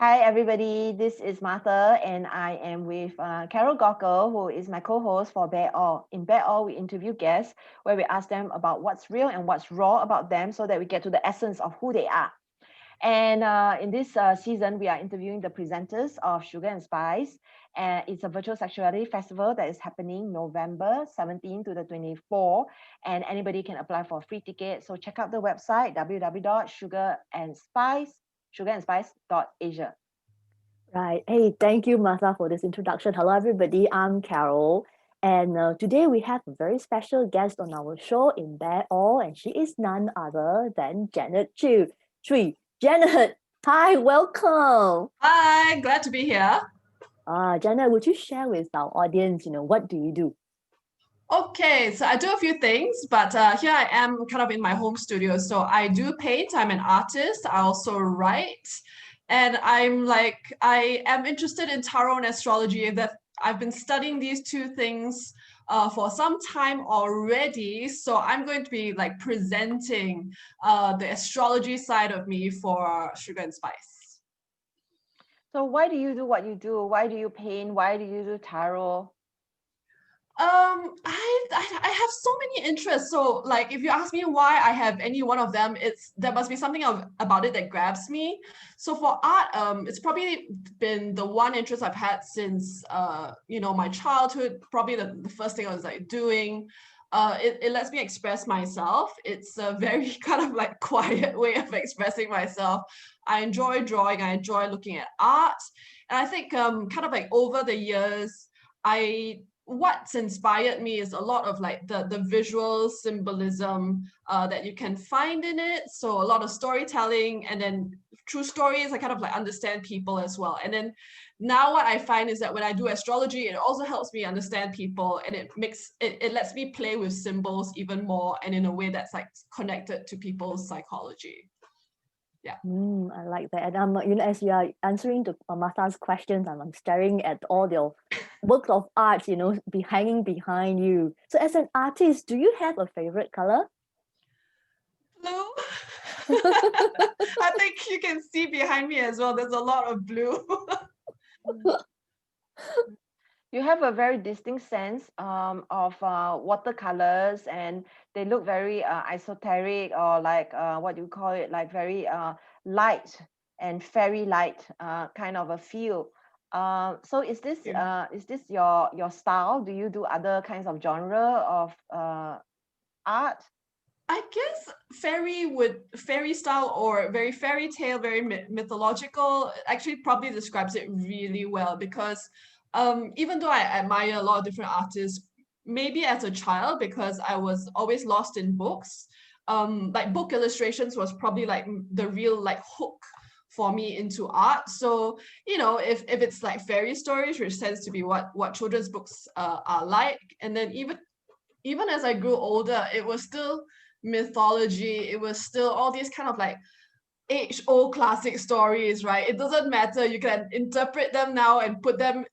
Hi, everybody. This is Martha, and I am with Carol Gockel, who is my co-host for Bear All. In Bear All, we interview guests where we ask them about what's real and what's raw about them so that we get to the essence of who they are. And in this season, we are interviewing the presenters of Sugar and Spice. And it's a virtual sexuality festival that is happening November 17 to the 24. And anybody can apply for a free ticket. So check out the website, sugarandspice.asia. Right. Hey, thank you, Martha, for this introduction. Hello, everybody. I'm Carol. And today we have a very special guest on our show in Bear All, and she is none other than Janet Chui. Janet, hi, welcome. Hi, glad to be here. Janet, would you share with our audience, what do you do? Okay, so I do a few things, but here I am kind of in my home studio. So I do paint, I'm an artist, I also write, and I am interested in tarot and astrology. That I've been studying these two things for some time already. So I'm going to be like presenting the astrology side of me for Sugar and Spice. So why do you do what you do? Why do you paint? Why do you do tarot? I have so many interests. So like if you ask me why I have any one of them, there must be something about it that grabs me. So for art, it's probably been the one interest I've had since my childhood. Probably the first thing I was like doing. It lets me express myself. It's a very kind of like quiet way of expressing myself. I enjoy drawing. I enjoy looking at art, and I think kind of like over the years, what's inspired me is a lot of like the visual symbolism that you can find in it. So a lot of storytelling, and then through stories, I kind of like understand people as well. And then now what I find is that when I do astrology, it also helps me understand people, and it lets me play with symbols even more, and in a way that's like connected to people's psychology. Yeah. I like that. And as you are answering to Martha's questions, I'm staring at all your works of art, be hanging behind you. So as an artist, do you have a favorite color? Blue. I think you can see behind me as well. There's a lot of blue. You have a very distinct sense of watercolors, and they look very esoteric, or like what do you call it, like very light and fairy light kind of a feel. So is this your style? Do you do other kinds of genre of art? I guess fairy style or very fairy tale, very mythological, actually probably describes it really well, because even though I admire a lot of different artists, maybe as a child, because I was always lost in books, like book illustrations was probably like the real like hook for me into art. So if it's like fairy stories, which tends to be what children's books are like, and then even as I grew older, it was still mythology. It was still all these kind of like age-old classic stories, right? It doesn't matter. You can interpret them now and put the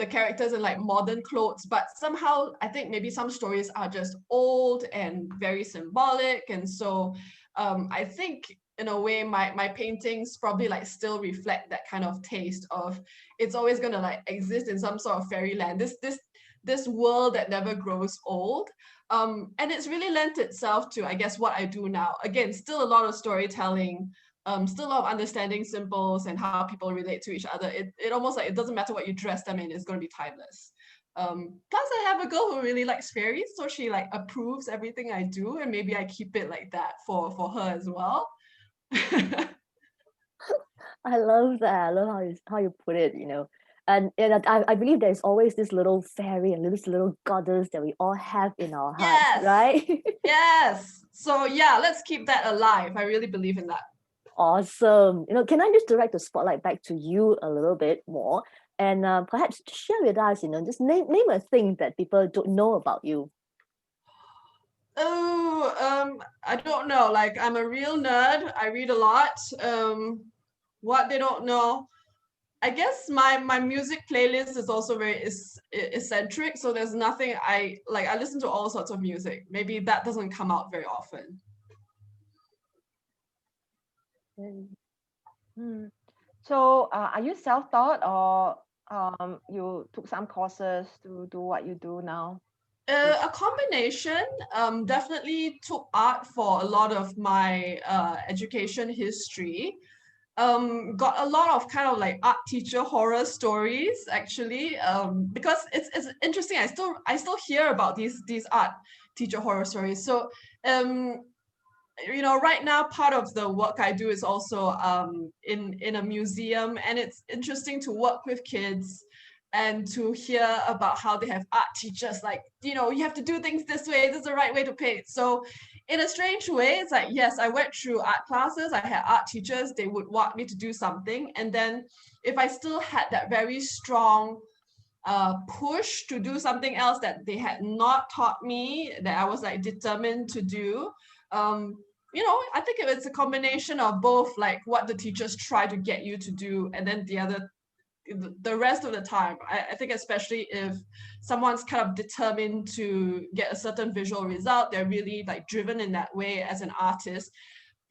characters in like modern clothes, but somehow I think maybe some stories are just old and very symbolic. And so I think in a way my paintings probably like still reflect that kind of taste of, it's always gonna like exist in some sort of fairyland. This world that never grows old. And it's really lent itself to, I guess, what I do now. Again, still a lot of storytelling, still a lot of understanding symbols and how people relate to each other. It almost like it doesn't matter what you dress them in, it's going to be timeless. Plus I have a girl who really likes fairies, so she like approves everything I do, and maybe I keep it like that for her as well. I love that. I love how you put it. And I believe there's always this little fairy and this little goddess that we all have in our hearts, Yes. right? Yes. So yeah, let's keep that alive. I really believe in that. Awesome. Can I just direct the spotlight back to you a little bit more, and perhaps share with us, just name a thing that people don't know about you. Oh, I don't know. Like, I'm a real nerd. I read a lot. What they don't know, I guess my music playlist is also very eccentric. So there's nothing I like. I listen to all sorts of music. Maybe that doesn't come out very often. So are you self-taught, or you took some courses to do what you do now? A combination. Definitely took art for a lot of my education history. Got a lot of kind of like art teacher horror stories actually. Because it's interesting. I still hear about these art teacher horror stories. So um right now part of the work I do is also in a museum, and it's interesting to work with kids and to hear about how they have art teachers like, you have to do things this way, this is the right way to paint. So in a strange way, it's like, yes, I went through art classes, I had art teachers, they would want me to do something, and then if I still had that very strong push to do something else that they had not taught me, that I was like determined to do. Um, I think it's a combination of both, like what the teachers try to get you to do, and then the rest of the time. I think especially if someone's kind of determined to get a certain visual result, they're really like driven in that way as an artist.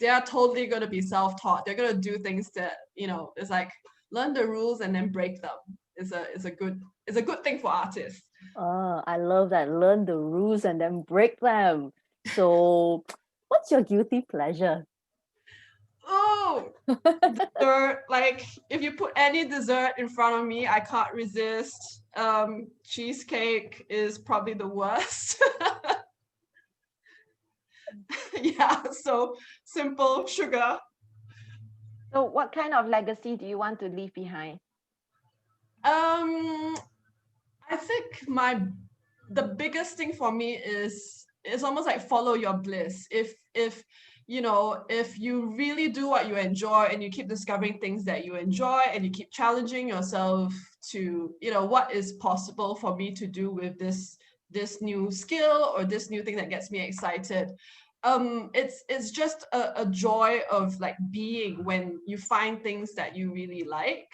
They are totally going to be self-taught. They're going to do things that, it's like learn the rules and then break them. Is a good thing for artists. Oh, I love that. Learn the rules and then break them. So, what's your guilty pleasure? Oh, dessert, like if you put any dessert in front of me, I can't resist. Cheesecake is probably the worst. Yeah, so simple sugar. So what kind of legacy do you want to leave behind? Um, I think the biggest thing for me is it's almost like follow your bliss. If you really do what you enjoy and you keep discovering things that you enjoy and you keep challenging yourself to, what is possible for me to do with this new skill or this new thing that gets me excited. It's just a joy of like being when you find things that you really like.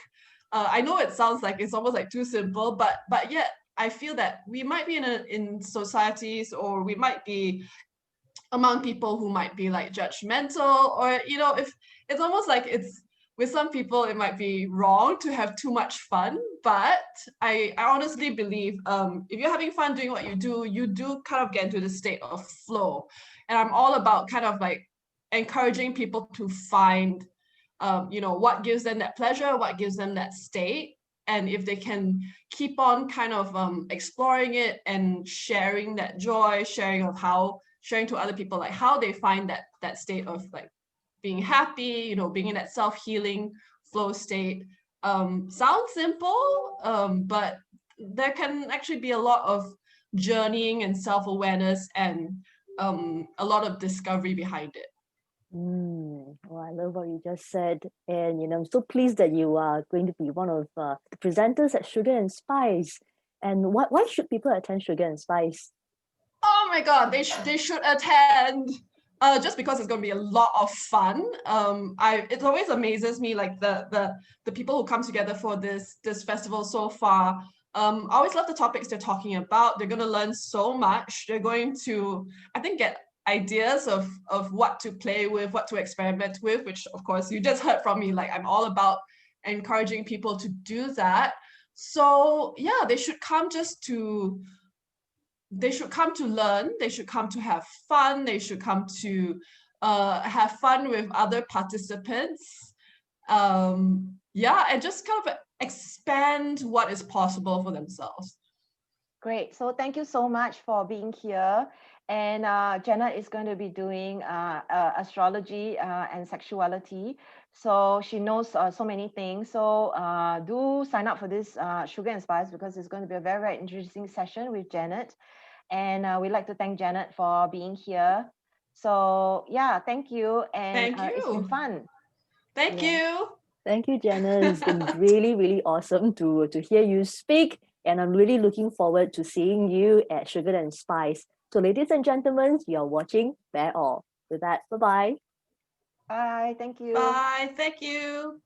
I know it sounds like it's almost like too simple, but yet I feel that we might be in societies, or we might be among people who might be like judgmental, or if it's almost like it's with some people it might be wrong to have too much fun. But I honestly believe if you're having fun doing what you do kind of get into the state of flow. And I'm all about kind of like encouraging people to find what gives them that pleasure, what gives them that state. And if they can keep on kind of exploring it and sharing that joy, sharing to other people like how they find that state of like being happy, being in that self-healing flow state. Sounds simple, but there can actually be a lot of journeying and self-awareness and a lot of discovery behind it. Well, I love what you just said. And, I'm so pleased that you are going to be one of the presenters at Sugar and Spice. And why should people attend Sugar and Spice? Oh my God, they should attend. Just because it's going to be a lot of fun. It always amazes me like the people who come together for this festival so far. I always love the topics they're talking about. They're going to learn so much. They're going to, I think, get ideas of what to play with, what to experiment with, which of course you just heard from me. Like I'm all about encouraging people to do that. So yeah, they should come to learn, they should come to have fun, they should come to have fun with other participants. And just kind of expand what is possible for themselves. Great. So thank you so much for being here. And Janet is going to be doing astrology and sexuality. So she knows so many things. So do sign up for this Sugar and Spice, because it's going to be a very, very interesting session with Janet. And we'd like to thank Janet for being here. So yeah, thank you. And Thank it's been you. fun. Thank you. Thank you, Jenna. It's been really, really awesome to hear you speak. And I'm really looking forward to seeing you at Sugar and Spice. So, ladies and gentlemen, you're watching Bear All. With that, bye-bye. Bye. Thank you. Bye. Thank you.